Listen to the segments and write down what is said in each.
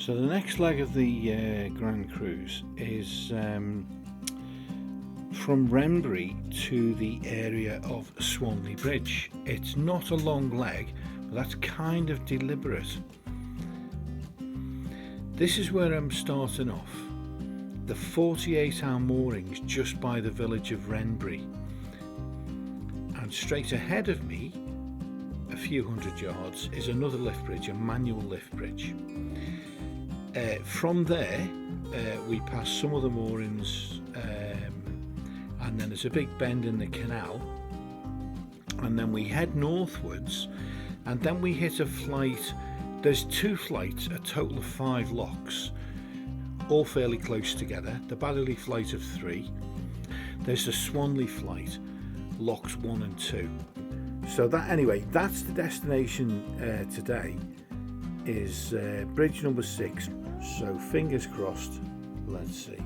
So the next leg of the Grand Cruise is from Rembry to the area of Swanley Bridge. It's not a long leg, but that's kind of deliberate. This is where I'm starting off. The 48-hour moorings just by the village of Wrenbury. And straight ahead of me, a few hundred yards, is another lift bridge, a manual lift bridge. From there, we pass some of the moorings, and then there's a big bend in the canal, and then we head northwards, and then we hit a flight. There's 2 flights, a total of 5 locks, all fairly close together. The Baddeley flight of 3. There's the Swanley flight, locks 1 and 2. So that, anyway, that's the destination today, is bridge number 6. So fingers crossed. Let's see.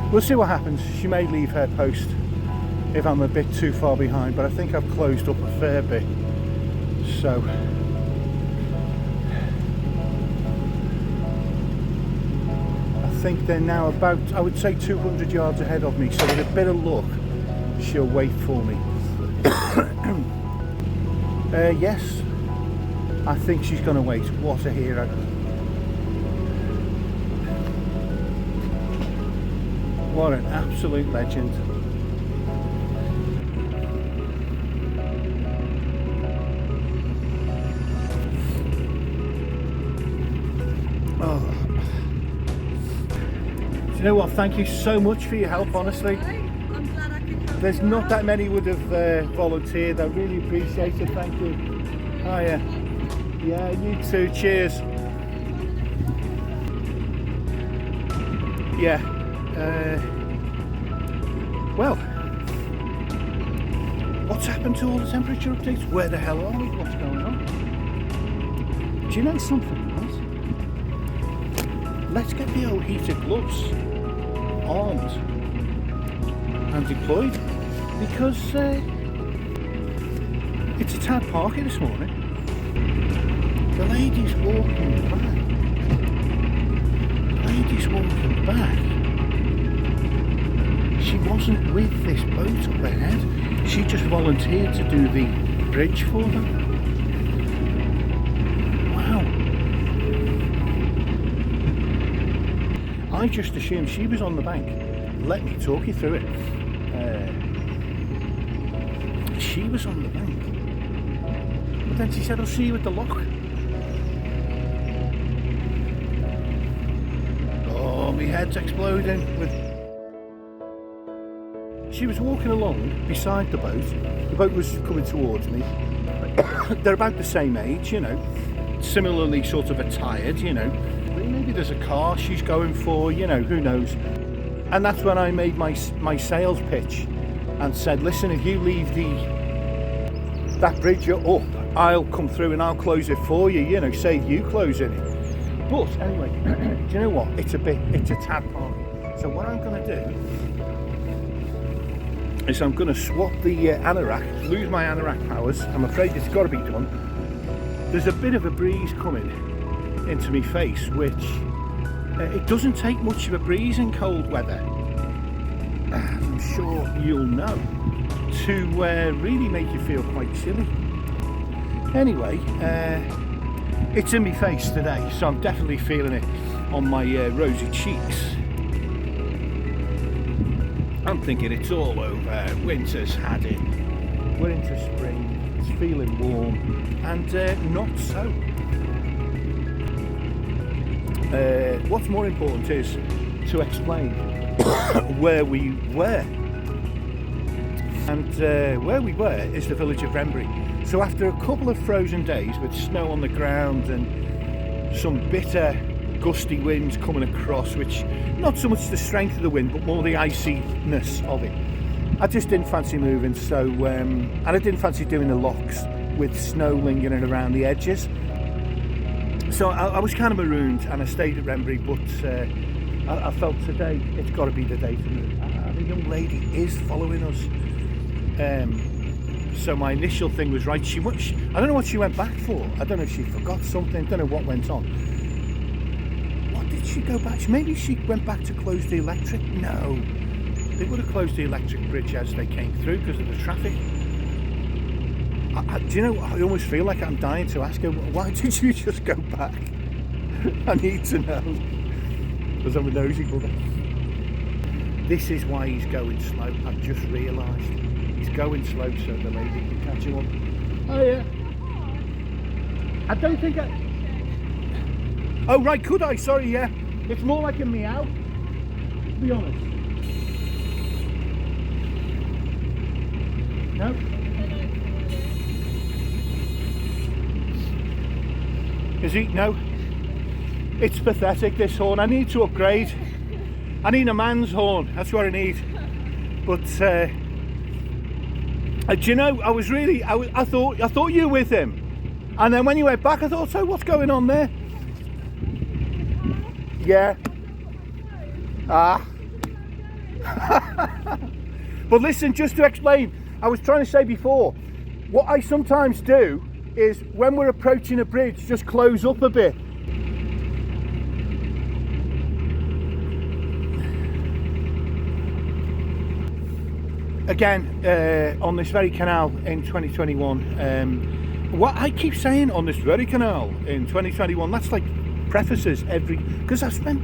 We'll see what happens. She may leave her post if I'm a bit too far behind, but I think I've closed up a fair bit. So I think they're now about, I would say, 200 yards ahead of me. So with a bit of luck, she'll wait for me. Yes, I think she's going to wait. What a hero. What an absolute legend. Oh. Do you know what? Thank you so much for your help, honestly. I'm glad I could help. There's not that many would have volunteered. I really appreciate it. Thank you. Oh yeah. Yeah, you too. Cheers. Yeah. Well, what's happened to all the temperature updates? Where the hell are we? What's going on? Do you know something, guys? Let's get the old heated gloves armed and deployed, because it's a tad parky this morning. The lady's walking back. She wasn't with this boat up ahead. She just volunteered to do the bridge for them. Wow. I just assumed she was on the bank. Let me talk you through it. She was on the bank. But then she said, I'll see you at the lock. Oh, my head's exploding with... She was walking along beside the boat. The boat was coming towards me. They're about the same age, you know, similarly sort of attired, you know. Maybe there's a car she's going for, you know, who knows. And that's when I made my sales pitch and said, listen, if you leave that bridge up, I'll come through and I'll close it for you, you know, save you closing it. But anyway, do you know what? It's a tad party. So what I'm going to do is I'm going to swap the anorak, lose my anorak powers. I'm afraid it's got to be done. There's a bit of a breeze coming into my face, which it doesn't take much of a breeze in cold weather, as I'm sure you'll know, to really make you feel quite chilly. Anyway, it's in my face today, so I'm definitely feeling it on my rosy cheeks. I'm thinking it's all over, winter's had it. we're into spring, it's feeling warm, and not so. What's more important is to explain where we were. And where we were is the village of Rembry. So after a couple of frozen days with snow on the ground and some bitter gusty winds coming across, which not so much the strength of the wind but more the iciness of it, I just didn't fancy moving. So and I didn't fancy doing the locks with snow lingering around the edges. So I was kind of marooned and I stayed at Rembry, but I felt today it's got to be the day to move. The young lady is following us. So my initial thing was, right, I don't know what she went back for. I don't know if she forgot something, don't know what went on. What did she go back? Maybe she went back to close the electric? No. They would have closed the electric bridge as they came through because of the traffic. Do you know, I almost feel like I'm dying to ask her, why did you just go back? I need to know. Because I'm a nosy bugger. This is why he's going slow, I've just realised. He's going slow so the lady can catch him up. Oh yeah. I don't think Oh right, could I? Sorry, yeah. It's more like a meow, to be honest. No? Is he? No. It's pathetic, this horn. I need to upgrade. I need a man's horn. That's what I need. But do you know? I thought you were with him, and then when you went back, I thought, so what's going on there? Yeah. But listen, just to explain, I was trying to say before, what I sometimes do is when we're approaching a bridge, just close up a bit. Again, on this very canal in 2021, what I keep saying, on this very canal in 2021, that's like prefaces because I've spent,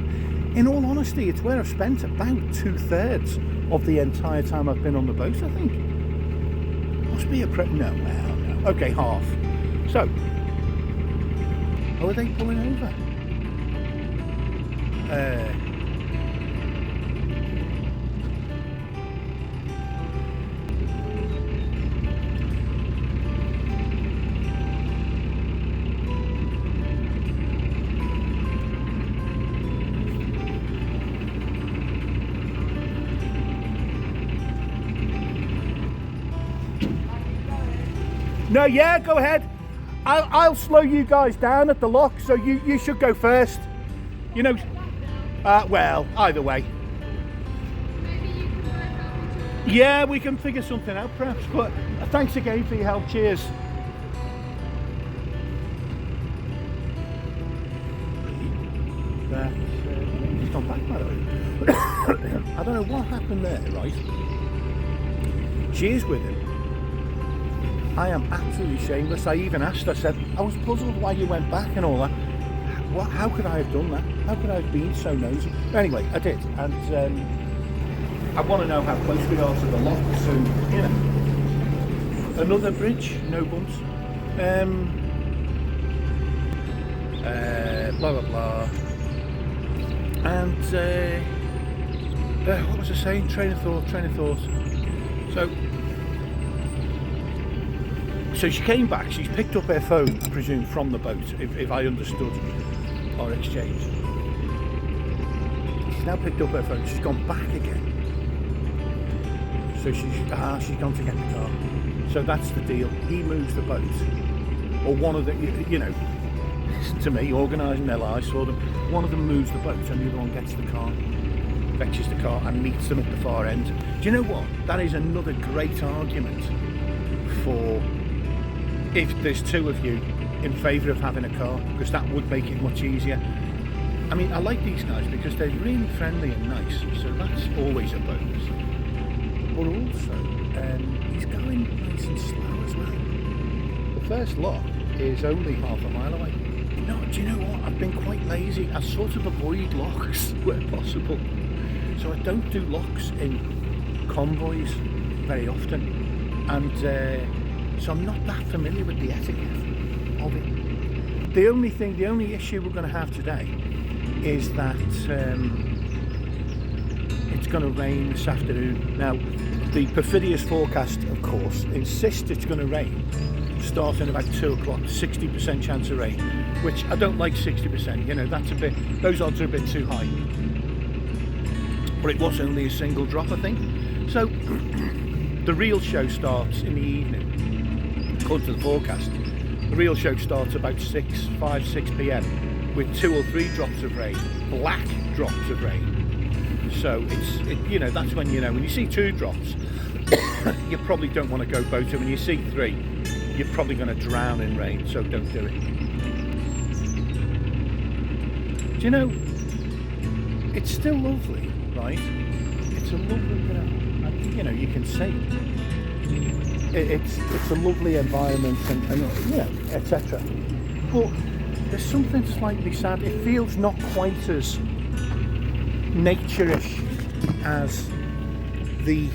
in all honesty, it's where I've spent about 2/3 of the entire time I've been on the boat, I think. Must be no, okay, half. So, are they pulling over? No, yeah, go ahead. I'll slow you guys down at the lock, so you should go first. You know, well, either way. Maybe you can work out. Yeah, we can figure something out perhaps, but thanks again for your help. Cheers. He's gone back, by the way. I don't know what happened there, right? She is with him. I am absolutely shameless. I even asked, I said, I was puzzled why you went back and all that. How could I have done that? How could I have been so nosy? Anyway, I did, and I want to know how close we are to the lock, so, you know. Another bridge, no bumps. Blah, blah, blah. And, what was I saying? Train of thought. So she came back, she's picked up her phone, I presume, from the boat, if I understood our exchange. She's now picked up her phone, she's gone back again. So she's gone to get the car. So that's the deal. He moves the boat, or one of the, you know, to me, organising their lives for them. One of them moves the boat and the other one gets the car, fetches the car and meets them at the far end. Do you know what? That is another great argument for if there's two of you in favour of having a car, because that would make it much easier. I mean, I like these guys because they're really friendly and nice, so that's always a bonus. But also, he's going nice and slow as well. The first lock is only half a mile away. No, do you know what? I've been quite lazy. I sort of avoid locks where possible. So I don't do locks in convoys very often. and so I'm not that familiar with the etiquette of it. The only issue we're going to have today is that it's going to rain this afternoon. Now, the perfidious forecast, of course, insists it's going to rain starting about 2 o'clock, 60% chance of rain, which I don't like 60%, you know, those odds are a bit too high. But it was only a single drop, I think. So the real show starts in the evening, according to the forecast. The real show starts about 5, 6 p.m. with 2 or 3 drops of rain, black drops of rain. So you know, that's when, you know, when you see 2 drops, you probably don't want to go boating. When you see 3, you're probably going to drown in rain, so don't do it. Do you know, it's still lovely, right? It's a lovely, you know, you can see it's a lovely environment and you know, etc. But there's something slightly sad. It feels not quite as nature-ish as the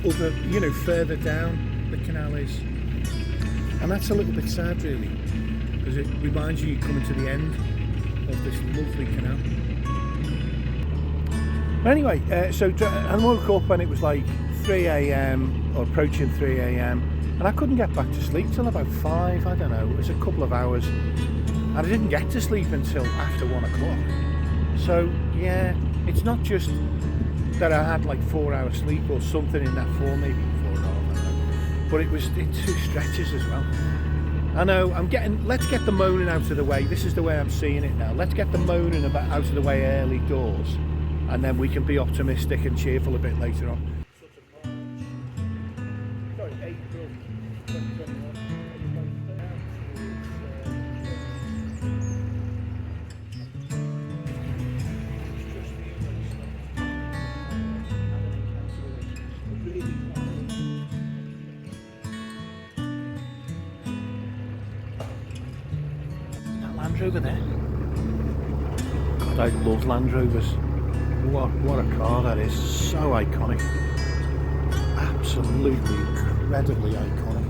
other, you know, further down the canal is. And that's a little bit sad, really, because it reminds you you're coming to the end of this lovely canal. But anyway, so I woke up when it was like 3 a.m. or approaching 3 a.m. and I couldn't get back to sleep till about 5, I don't know, it was a couple of hours. And I didn't get to sleep until after 1 o'clock. So, yeah, it's not just that I had like 4 hours sleep or something in that form, maybe 4.5, I don't know. But it was in 2 stretches as well. I know, let's get the moaning out of the way. This is the way I'm seeing it now. Let's get the moaning out of the way early doors, and then we can be optimistic and cheerful a bit later on. Land Rover there. God, I love Land Rovers. What a car that is. So iconic. Absolutely incredibly iconic.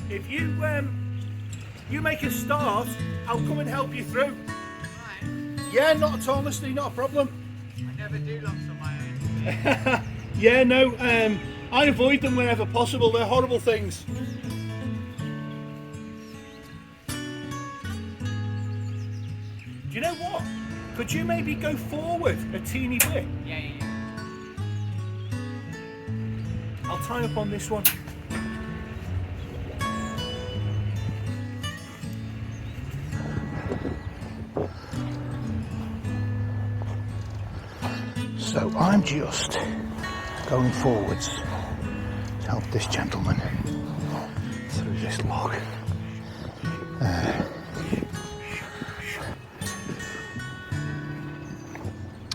If you make a start, I'll come and help you through. Right. Yeah, not at all, honestly, not a problem. I never do locks on my own. Yeah, no, I avoid them wherever possible. They're horrible things. Do you know what? Could you maybe go forward a teeny bit? Yeah. I'll tie up on this one. So I'm just going forwards to help this gentleman through this log.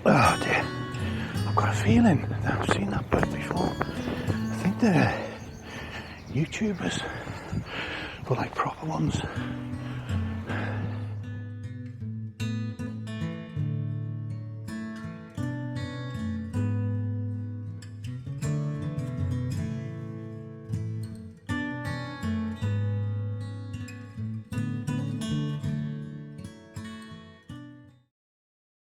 Oh dear, I've got a feeling that I've seen that boat before. I think they're YouTubers, but like proper ones.